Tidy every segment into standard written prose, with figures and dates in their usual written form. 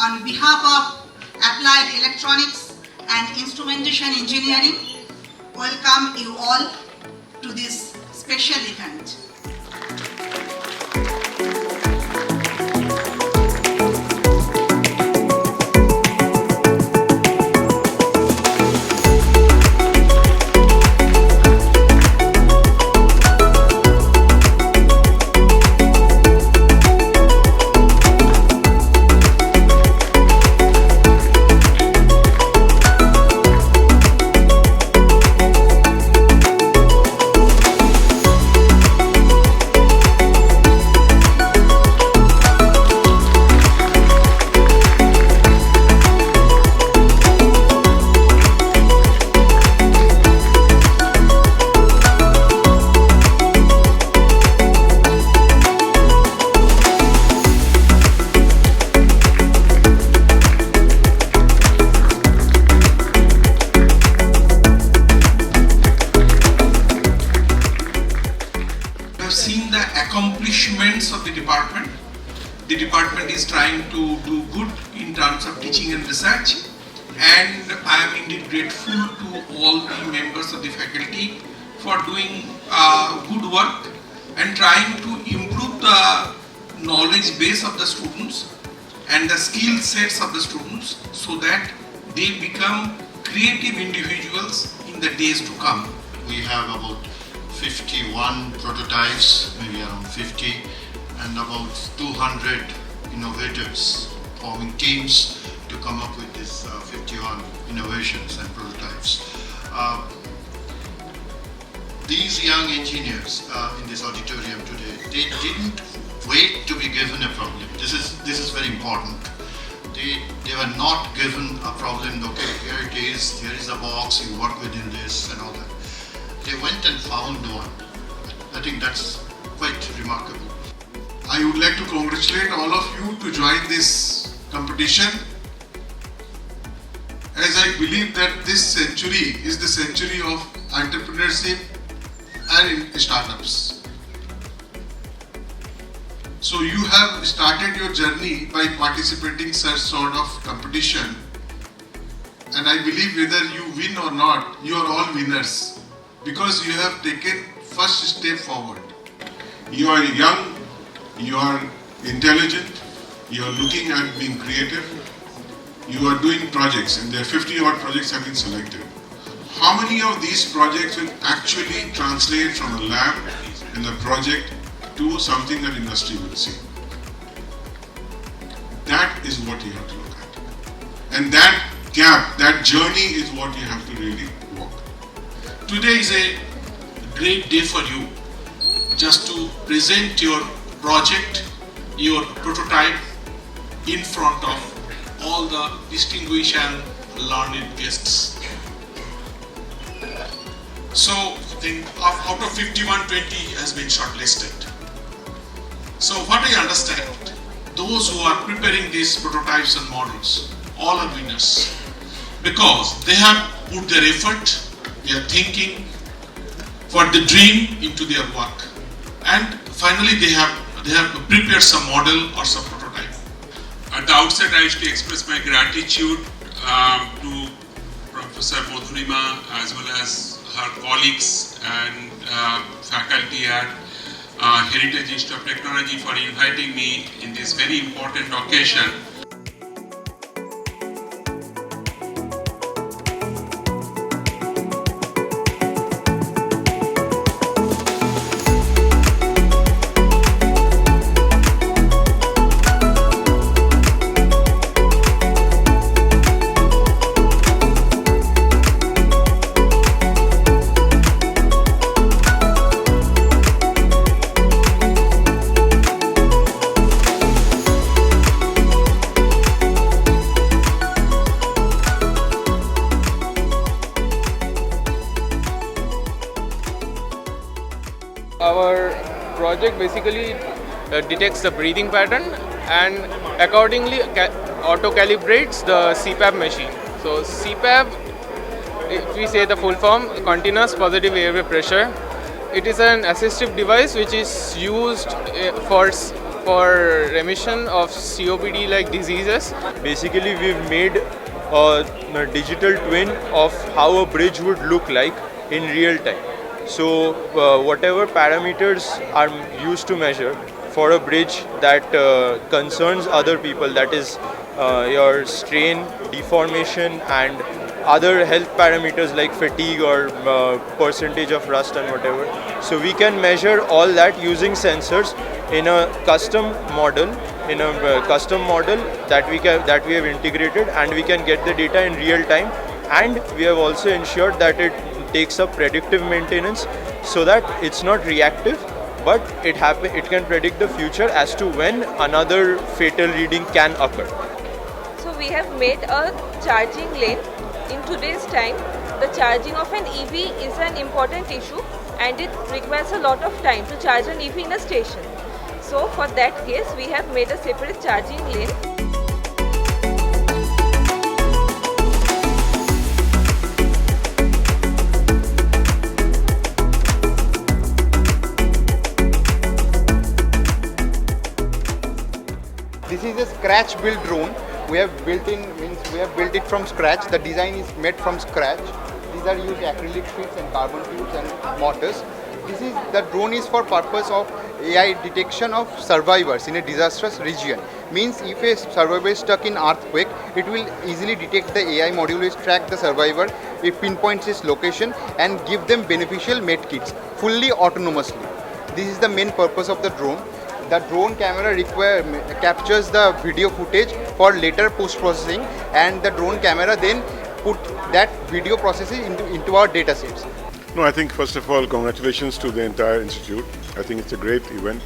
On behalf of Applied Electronics and Instrumentation Engineering, welcome you all to this special event. Seen the accomplishments of the department. The department is trying to do good in terms of teaching and research, and I am indeed grateful to all the members of the faculty for doing good work and trying to improve the knowledge base of the students and the skill sets of the students so that they become creative individuals in the days to come. We have about 51 prototypes, maybe around 50, and about 200 innovators forming teams to come up with this 51 innovations and prototypes. These young engineers in this auditorium today, they didn't wait to be given a problem. This is very important. They were not given a problem. Okay, here it is. Here is a box. You work within this and all that. They went and found one. I think that's quite remarkable. I would like to congratulate all of you to join this competition, as I believe that this century is the century of entrepreneurship and startups. So you have started your journey by participating such sort of competition, and I believe whether you win or not, you are all winners, because you have taken first step forward. You are young, you are intelligent, you are looking at being creative, you are doing projects, and there are 50 odd projects have been selected. How many of these projects will actually translate from a lab and a project to something that industry will see? That is what you have to look at. And that gap, that journey is what you have to really walk. Today is a great day for you just to present your project, your prototype in front of all the distinguished and learned guests. So out of 51, 20 has been shortlisted. So what I understand, those who are preparing these prototypes and models, all are winners because they have put their effort, they are thinking for the dream into their work, and finally they have prepared some model or some prototype. At the outset, I wish to express my gratitude to Professor Madhurima as well as her colleagues and faculty at Heritage Institute of Technology for inviting me in this very important occasion. Our project basically detects the breathing pattern and accordingly auto-calibrates the CPAP machine. So CPAP, if we say the full form, continuous positive airway pressure, It is an assistive device which is used for remission of COPD like diseases. Basically, we've made a digital twin of how a bridge would look like in real time. So whatever parameters are used to measure for a bridge that concerns other people, that is your strain, deformation and other health parameters like fatigue or percentage of rust and whatever. So we can measure all that using sensors in a custom model, that we have integrated, and we can get the data in real time. And we have also ensured that it takes up predictive maintenance so that it's not reactive, but it can predict the future as to when another fatal reading can occur. So we have made a charging lane. In today's time, the charging of an EV is an important issue and it requires a lot of time to charge an EV in a station. So for that case, we have made a separate charging lane. This is a scratch built drone. We have built it from scratch. The design is made from scratch. These are used acrylic sheets and carbon tubes and mortars. The drone is for purpose of AI detection of survivors in a disastrous region. Means if a survivor is stuck in earthquake, it will easily detect the AI module, will track the survivor, it pinpoints his location and give them beneficial med kits fully autonomously. This is the main purpose of the drone. The drone camera captures the video footage for later post-processing, and the drone camera then put that video processing into our data sets. No, I think first of all, congratulations to the entire institute. I think it's a great event,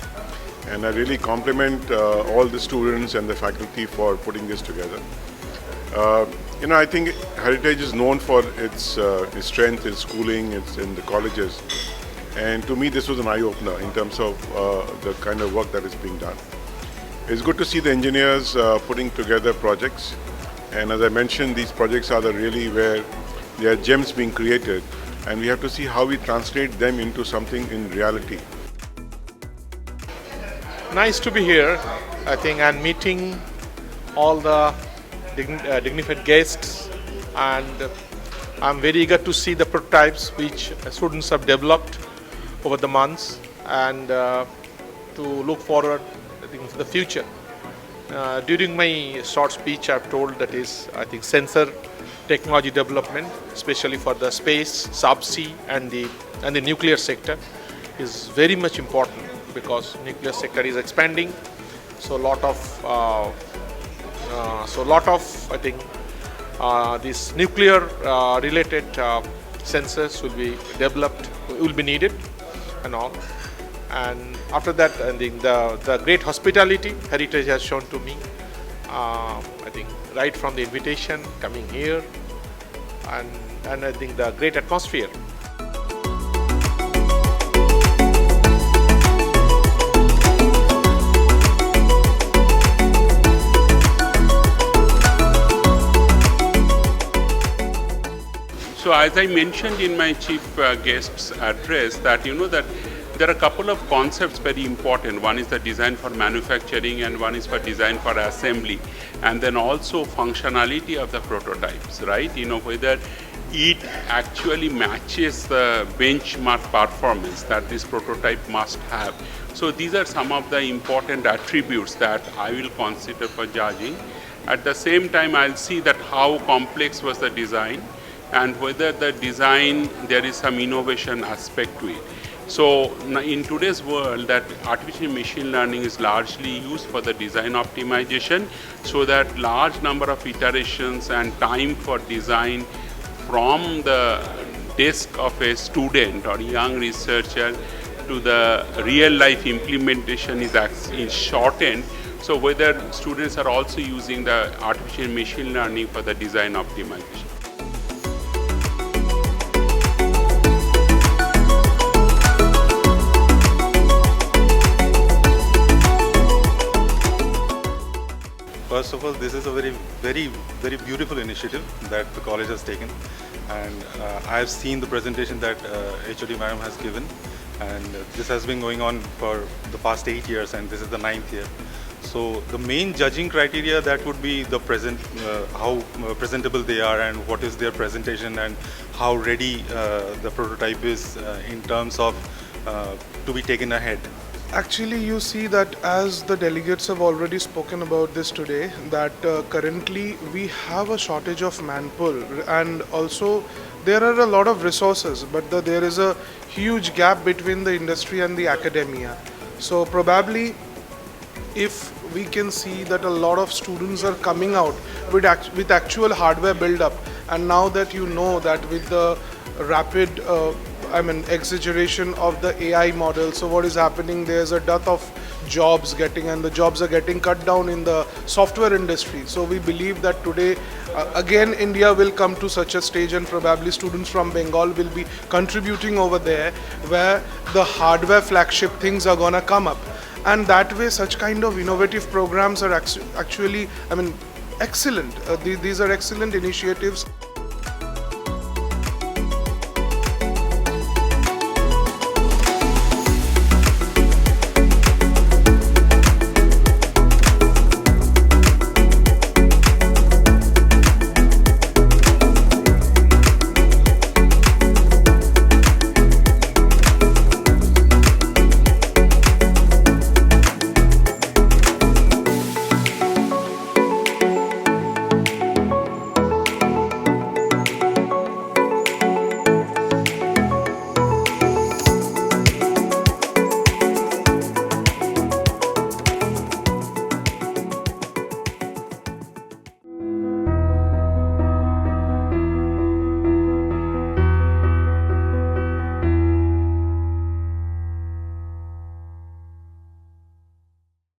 and I really compliment all the students and the faculty for putting this together. I think Heritage is known for its strength in schooling, it's in the colleges. And to me, this was an eye-opener in terms of the kind of work that is being done. It's good to see the engineers putting together projects. And as I mentioned, these projects are really where there are gems being created. And we have to see how we translate them into something in reality. Nice to be here, I think, and meeting all the dignified guests. And I'm very eager to see the prototypes which students have developed over the months, and to look forward, I think, for the future. During my short speech, I've told that is, I think, sensor technology development, especially for the space, subsea, and the nuclear sector, is very much important because nuclear sector is expanding. So lot of I think these nuclear related sensors will be developed, will be needed, and all. And after that, I think the great hospitality Heritage has shown to me, I think right from the invitation, coming here, and I think the great atmosphere. So as I mentioned in my chief guest's address, that that there are a couple of concepts very important. One is the design for manufacturing, and one is for design for assembly, and then also functionality of the prototypes, right? Whether it actually matches the benchmark performance that this prototype must have. So these are some of the important attributes that I will consider for judging. At the same time, I'll see that how complex was the design, and whether the design, there is some innovation aspect to it. So in today's world, that artificial machine learning is largely used for the design optimization, so that large number of iterations and time for design from the desk of a student or young researcher to the real life implementation is shortened. So whether students are also using the artificial machine learning for the design optimization. First of all, this is a very beautiful initiative that the college has taken, and I have seen the presentation that HOD Madam has given, and this has been going on for the past 8 years, and this is the 9th year. So the main judging criteria that would be the how presentable they are and what is their presentation and how ready the prototype is in terms of to be taken ahead. Actually, you see that as the delegates have already spoken about this today, that currently we have a shortage of manpower, and also there are a lot of resources, but there is a huge gap between the industry and the academia. So probably if we can see that a lot of students are coming out with actual hardware build-up, and now that you know that with the rapid exaggeration of the AI model, so what is happening, there's a dearth of jobs and the jobs are getting cut down in the software industry. So we believe that today again India will come to such a stage, and probably students from Bengal will be contributing over there, where the hardware flagship things are gonna come up. And that way such kind of innovative programs are actually excellent. These are excellent initiatives.